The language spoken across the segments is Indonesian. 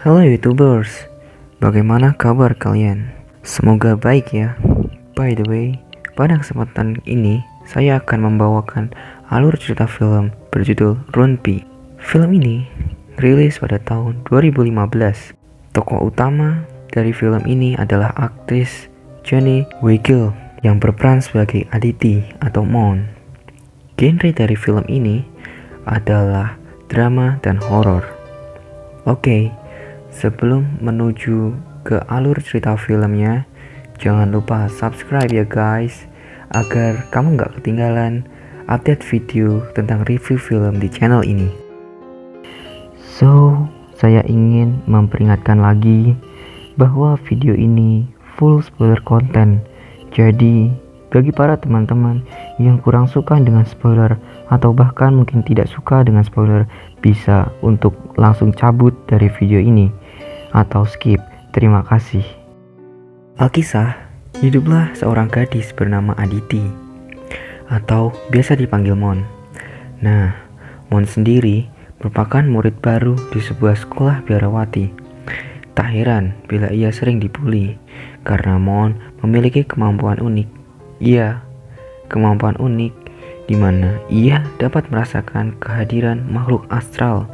Halo YouTubers, bagaimana kabar kalian? Semoga baik ya. By the way, pada kesempatan ini saya akan membawakan alur cerita film berjudul Runpi. Film ini rilis pada tahun 2015. Tokoh utama dari film ini adalah aktris Jenny Weigel yang berperan sebagai Aditi atau Mon. Genre dari film ini adalah drama dan horor. Oke, sebelum menuju ke alur cerita filmnya, jangan lupa subscribe ya guys, agar kamu gak ketinggalan update video tentang review film di channel ini. So, saya ingin memperingatkan lagi bahwa video ini full spoiler content. Jadi, bagi para teman-teman yang kurang suka dengan spoiler atau bahkan mungkin tidak suka dengan spoiler, bisa untuk langsung cabut dari video ini atau skip. Terima kasih. Alkisah, hiduplah seorang gadis bernama Aditi atau biasa dipanggil Mon. Nah, Mon sendiri merupakan murid baru di sebuah sekolah biarawati. Tak heran bila ia sering dibully karena Mon memiliki kemampuan unik. Iya, kemampuan unik di mana ia dapat merasakan kehadiran makhluk astral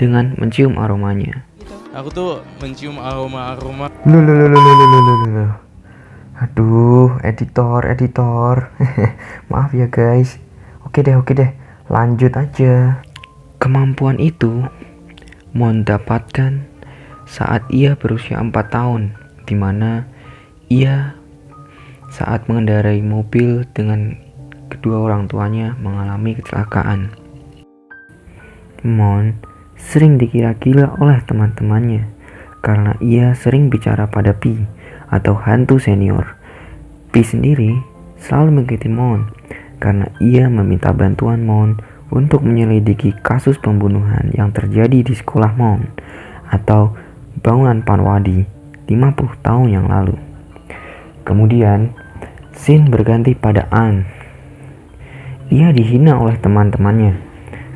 dengan mencium aromanya. Aku tuh mencium aroma-aroma. Loh. Aduh, editor. Maaf ya guys. Oke deh, lanjut aja. Kemampuan itu Mon dapatkan saat ia berusia 4 tahun, dimana ia saat mengendarai mobil dengan kedua orang tuanya mengalami kecelakaan. Mon sering dikira gila oleh teman-temannya karena ia sering bicara pada Pi atau hantu senior. Pi sendiri selalu mengikuti Mon karena ia meminta bantuan Mon untuk menyelidiki kasus pembunuhan yang terjadi di sekolah Mon atau bangunan Panwadi 50 tahun yang lalu. Kemudian scene berganti pada An. Ia dihina oleh teman-temannya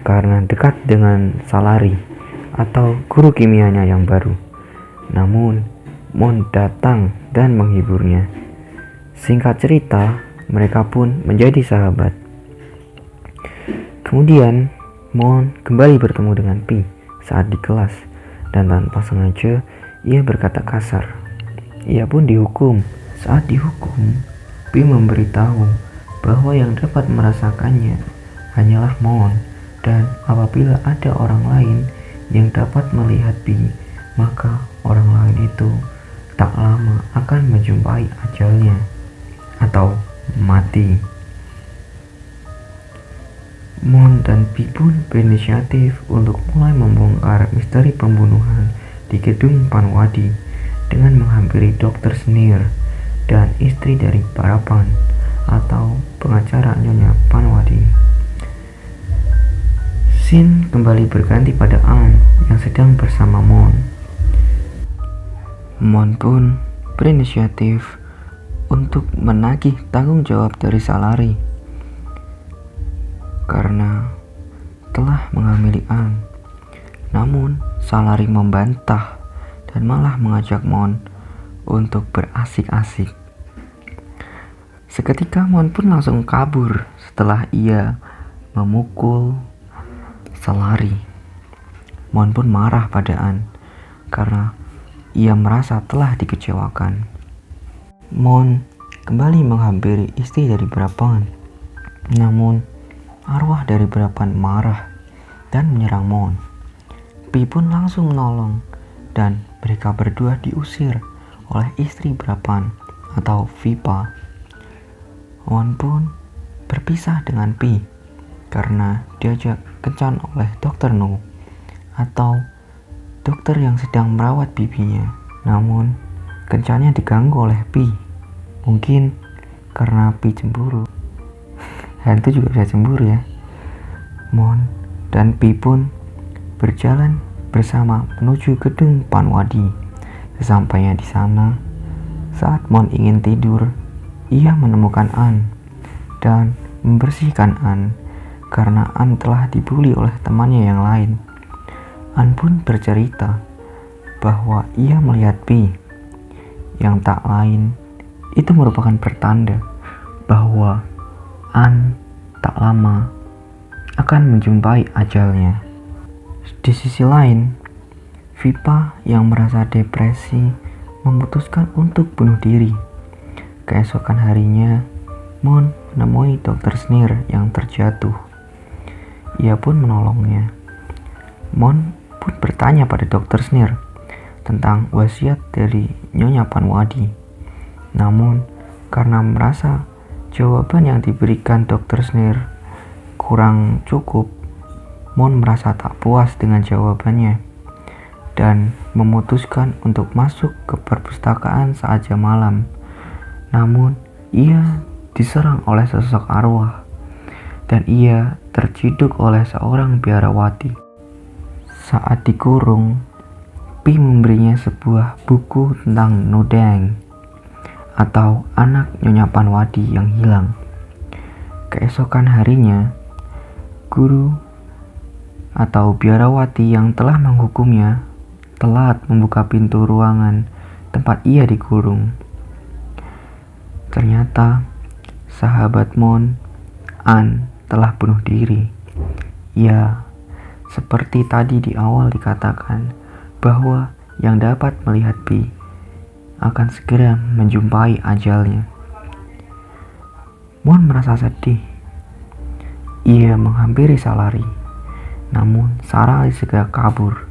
karena dekat dengan Salari atau guru kimianya yang baru. Namun Mon datang dan menghiburnya. Singkat cerita, mereka pun menjadi sahabat. Kemudian Mon kembali bertemu dengan Pi saat di kelas, dan tanpa sengaja ia berkata kasar. Ia pun dihukum. Saat dihukum, Pi memberitahu bahwa yang dapat merasakannya hanyalah Mon, dan apabila ada orang lain yang dapat melihat Pi, maka orang lain itu tak lama akan menjumpai ajalnya atau mati. Mon dan Pi pun berinisiatif untuk mulai membongkar misteri pembunuhan di gedung Panwadi dengan menghampiri Dr. Snir dan istri dari Parapan atau pengacara Nyonya Panwadi. Scene kembali berganti pada An yang sedang bersama Mon. Mon pun berinisiatif untuk menagih tanggung jawab dari Salari karena telah menghamili An. Namun Salari membantah dan malah mengajak Mon untuk berasik-asik. Seketika Mon pun langsung kabur setelah ia memukul Salari. Mon pun marah pada An karena ia merasa telah dikecewakan. Mon kembali menghampiri istri dari Brapan. Namun arwah dari Brapan marah dan menyerang Mon. Pi pun langsung menolong dan mereka berdua diusir oleh istri Brapan atau Vipa. Mon pun berpisah dengan Pi karena diajak kencan oleh Dr. No atau dokter yang sedang merawat bibinya. Namun kencannya diganggu oleh Pi, mungkin karena Pi cemburu. Hantu juga bisa cemburu ya. Mon dan Pi pun berjalan bersama menuju gedung Panwadi. Sesampainya di sana, saat Mon ingin tidur, ia menemukan An dan membersihkan An karena An telah dibully oleh temannya yang lain. An pun bercerita bahwa ia melihat Pi, yang tak lain itu merupakan pertanda bahwa An tak lama akan menjumpai ajalnya. Di sisi lain, Vipa yang merasa depresi memutuskan untuk bunuh diri. Keesokan harinya, Mon menemui Dr. Snare yang terjatuh. Ia pun menolongnya. Mon pun bertanya pada Dr. Snare tentang wasiat dari Nyonya Panwadi. Namun, karena merasa jawaban yang diberikan Dr. Snare kurang cukup, Mon merasa tak puas dengan jawabannya dan memutuskan untuk masuk ke perpustakaan saat jam malam. Namun, ia diserang oleh sesosok arwah dan ia terciduk oleh seorang biarawati. Saat dikurung, Pi memberinya sebuah buku tentang Nodeng atau anak Nyonya Panwadi yang hilang. Keesokan harinya, guru atau biarawati yang telah menghukumnya telat membuka pintu ruangan tempat ia dikurung. Ternyata sahabat Mon, An, telah bunuh diri. Ya, seperti tadi di awal dikatakan bahwa yang dapat melihat Pi akan segera menjumpai ajalnya. Mon merasa sedih. Ia menghampiri Salari, namun Salari segera kabur.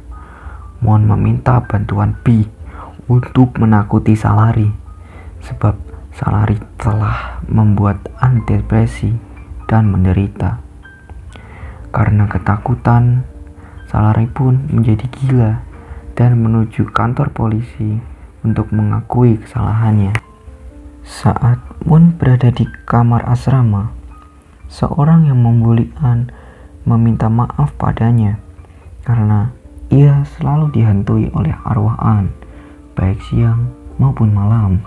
Mon meminta bantuan Pi untuk menakuti Salari, sebab Salari telah membuat An depresi dan menderita. Karena ketakutan, Salari pun menjadi gila dan menuju kantor polisi untuk mengakui kesalahannya. Saat Mon berada di kamar asrama, seorang yang membuli An meminta maaf padanya karena ia selalu dihantui oleh arwah An, baik siang maupun malam.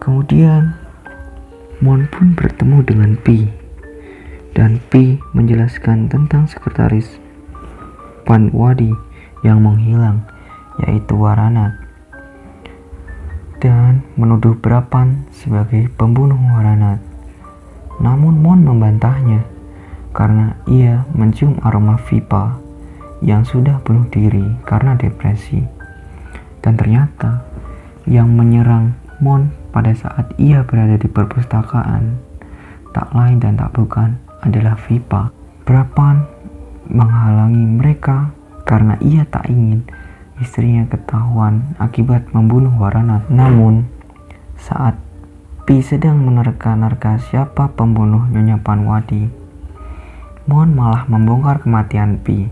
Kemudian Mon pun bertemu dengan Pi, dan Pi menjelaskan tentang sekretaris Panwadi yang menghilang, yaitu Waranat, dan menuduh Brapan sebagai pembunuh Waranat. Namun Mon membantahnya karena ia mencium aroma Vipa yang sudah bunuh diri karena depresi. Dan ternyata yang menyerang Mon pada saat ia berada di perpustakaan tak lain dan tak bukan adalah Vipa. Brapan menghalangi mereka karena ia tak ingin istrinya ketahuan akibat membunuh Waranat. Namun, saat Pi sedang menerka-nerka siapa pembunuh Nyonya Panwadi, Mon malah membongkar kematian Pi,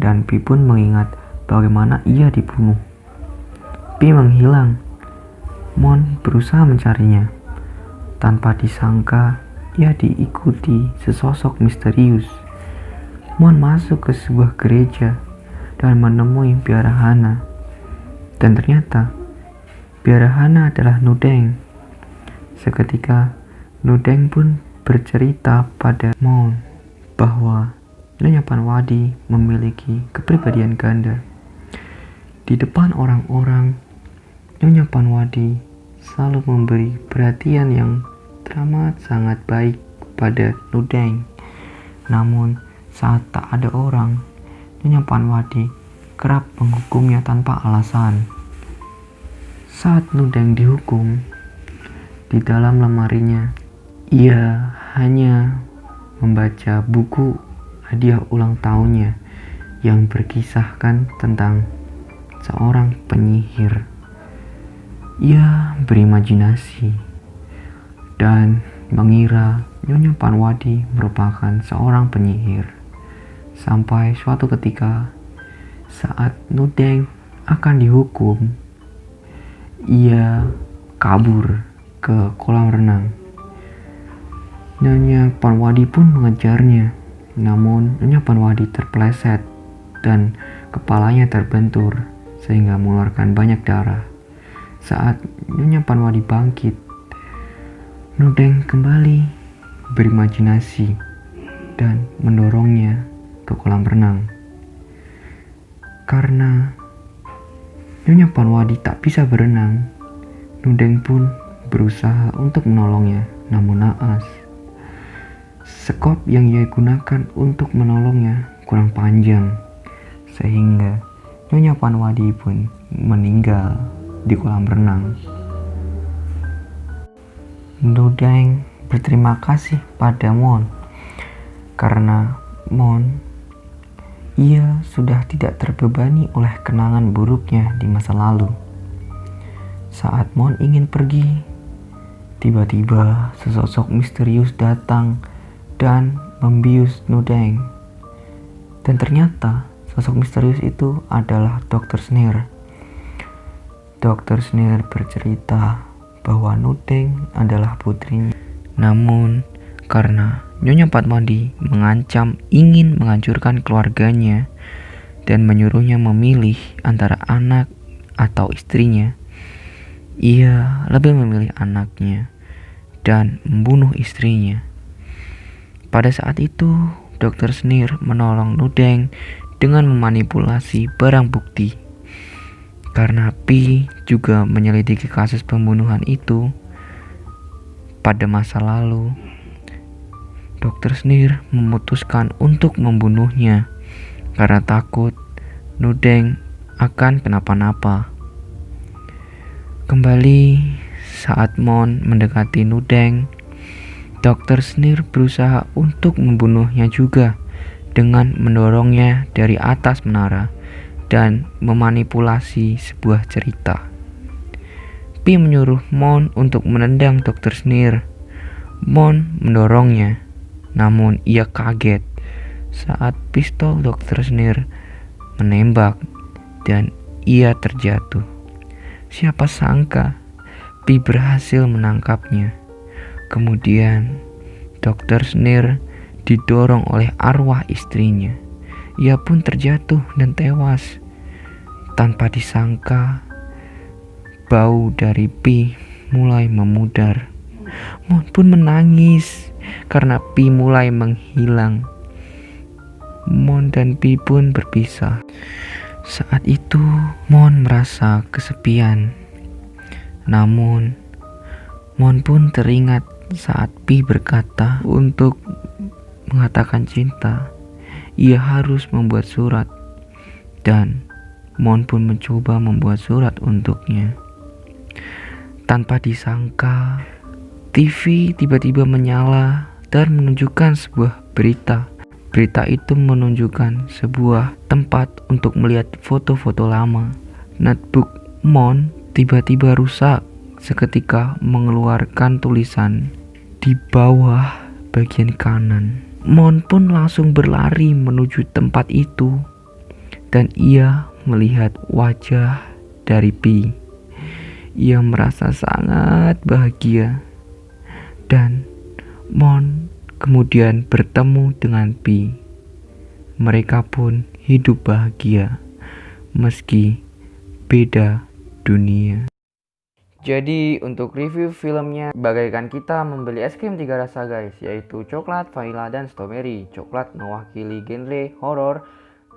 dan Pi pun mengingat bagaimana ia dibunuh. Pi menghilang. Mon berusaha mencarinya. Tanpa disangka, ia diikuti sesosok misterius. Mon masuk ke sebuah gereja dan menemui Biarahana. Dan ternyata Biarahana adalah Nodeng. Seketika Nodeng pun bercerita pada Mon bahwa Nyonya Panwadi memiliki kepribadian ganda. Di depan orang-orang, Nyonya Panwadi selalu memberi perhatian yang teramat sangat baik pada Nodeng. Namun saat tak ada orang, Nyonya Panwadi kerap menghukumnya tanpa alasan. Saat Nodeng dihukum, di dalam lemarinya ia hanya membaca buku hadiah ulang tahunnya yang berkisahkan tentang seorang penyihir. Ia berimajinasi dan mengira Nyonya Panwadi merupakan seorang penyihir. Sampai suatu ketika saat Nodeng akan dihukum, ia kabur ke kolam renang. Nyonya Panwadi pun mengejarnya, namun Nyonya Panwadi terpeleset dan kepalanya terbentur sehingga mengeluarkan banyak darah. Saat Nyonya Panwadi bangkit, Nodeng kembali berimajinasi dan mendorongnya ke kolam renang. Karena Nyonya Panwadi tak bisa berenang. Nudeng pun berusaha untuk menolongnya, namun naas. Sekop yang ia gunakan untuk menolongnya kurang panjang, sehingga Nyonya Panwadi pun meninggal di kolam renang. Nudeng berterima kasih pada Mon karena ia sudah tidak terbebani oleh kenangan buruknya di masa lalu. Saat Mon ingin pergi, tiba-tiba sesosok misterius datang dan membius Nudeng. Dan ternyata sosok misterius itu adalah Dr. Snare. Dr. Snare bercerita bahwa Nudeng adalah putrinya. Namun karena Nyonya Panwadi mengancam ingin menghancurkan keluarganya dan menyuruhnya memilih antara anak atau istrinya, ia lebih memilih anaknya dan membunuh istrinya. Pada saat itu, Dr. Snare menolong Nudeng dengan memanipulasi barang bukti. Karena Pi juga menyelidiki kasus pembunuhan itu pada masa lalu, Dr. Snare memutuskan untuk membunuhnya karena takut Nudeng akan kenapa-napa. Kembali saat Mon mendekati Nudeng, Dr. Snare berusaha untuk membunuhnya juga dengan mendorongnya dari atas menara dan memanipulasi sebuah cerita. Pi menyuruh Mon untuk menendang Dr. Snare. Mon mendorongnya, namun ia kaget saat pistol Dr. Snare menembak dan ia terjatuh. Siapa sangka Pi berhasil menangkapnya. Kemudian Dr. Snare didorong oleh arwah istrinya. Ia pun terjatuh dan tewas. Tanpa disangka, bau dari Pi mulai memudar. Mon pun menangis karena Pi mulai menghilang. Mon dan Pi pun berpisah. Saat itu Mon merasa kesepian. Namun Mon pun teringat saat Pi berkata untuk mengatakan cinta, ia harus membuat surat. Dan Mon pun mencoba membuat surat untuknya. Tanpa disangka, TV tiba-tiba menyala dan menunjukkan sebuah berita. Berita itu menunjukkan sebuah tempat untuk melihat foto-foto lama. Notebook Mon tiba-tiba rusak seketika mengeluarkan tulisan di bawah bagian kanan. Mon pun langsung berlari menuju tempat itu dan ia melihat wajah dari Pi. Ia merasa sangat bahagia dan Mon kemudian bertemu dengan Pi. Mereka pun hidup bahagia meski beda dunia. Jadi untuk review filmnya, bagaikan kita membeli es krim 3 rasa guys, yaitu coklat, vanilla, dan strawberry. Coklat mewakili genre horor,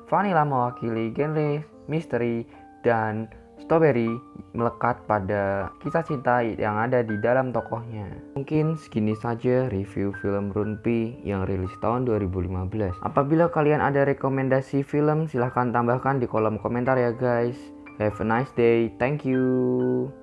vanilla mewakili genre misteri, dan strawberry melekat pada kisah cinta yang ada di dalam tokohnya. Mungkin segini saja review film Runpi yang rilis tahun 2015. Apabila kalian ada rekomendasi film, silahkan tambahkan di kolom komentar ya guys. Have a nice day, thank you.